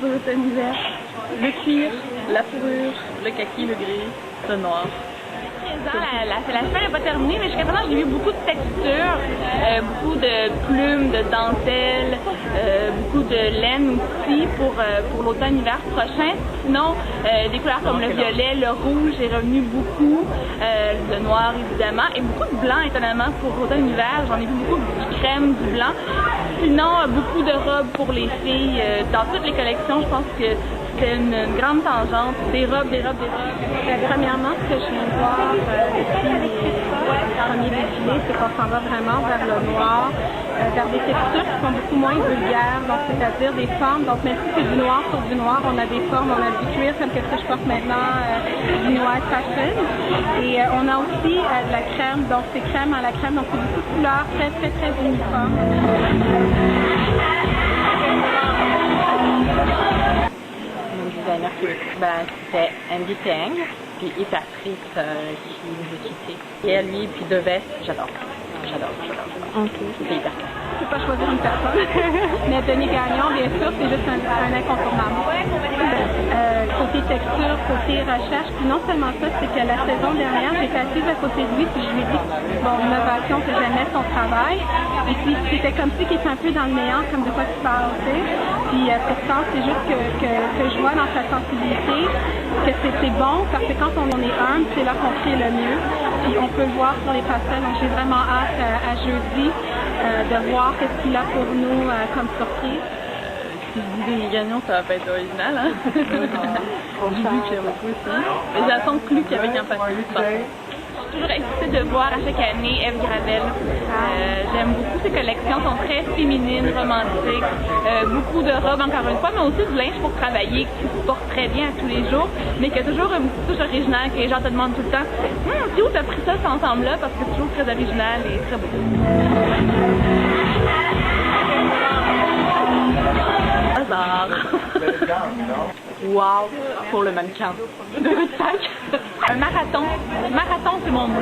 aux automne-hiver. Le cuir, la fourrure, le kaki, le gris, le noir. La semaine n'est pas terminée, mais jusqu'à présent, j'ai vu beaucoup de textures, beaucoup de plumes, de dentelles, beaucoup de laine aussi pour l'automne-hiver prochain. Sinon, des couleurs comme le violet, le rouge est revenu beaucoup, le noir évidemment, et beaucoup de blanc étonnamment pour l'automne-hiver. J'en ai vu beaucoup du crème, du blanc. Sinon, beaucoup de robes pour les filles. Dans toutes les collections, je pense que c'est une grande tangente. Des robes, des robes, des robes. Premièrement, ce que je viens de voir depuis les premiers défilés, c'est qu'on s'en va vraiment vers le noir, vers des textures qui sont beaucoup moins vulgaires, donc c'est-à-dire des formes. Donc même si c'est du noir sur du noir, on a des formes, on a du cuir comme que je porte maintenant, du noir fashion. Et on a aussi de la crème, donc c'est crème à la crème, donc c'est beaucoup de couleurs très, très, très uniformes. Designer c'était Andy Tang, puis Patrice qui nous a quittés. Et lui, puis de veste, j'adore. Ok. C'est hyper clair. Je ne peux pas choisir une personne. Mais Denis Gagnon, bien sûr, c'est juste un incontournable. Côté texture, côté recherche, puis non seulement ça, c'est que la saison dernière, j'étais assise à côté de lui, puis je lui ai dit, bon, innovation, que j'aimais son travail. Et puis c'était comme si qu'il était un peu dans le néant, comme de quoi tu parles, tu sais. Puis pourtant, c'est juste que je vois dans sa sensibilité que c'est bon, parce que quand on est humble, c'est là qu'on crée le mieux. Puis on peut le voir sur les pastels, donc j'ai vraiment hâte à jeudi de voir ce qu'il a pour nous comme surprise. Si je dis Denis Gagnon, ça va pas être original, hein? J'ai vu que j'aime beaucoup aussi. Mais j'attends plus qu'avec un papier. Je suis toujours excitée de voir à chaque année Eve Gravel. J'aime beaucoup ses collections, sont très féminines, romantiques, beaucoup de robes encore une fois, mais aussi du linge pour travailler qui se porte très bien à tous les jours, mais qui a toujours une petite touche originale que les gens te demandent tout le temps. C'est où t'as pris ça, cet ensemble-là? Parce que c'est toujours très original et très beau. Hasard. Wow, pour le mannequin. De sac. Un marathon. Marathon, c'est mon mot.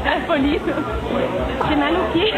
La folie. J'ai mal aux pieds.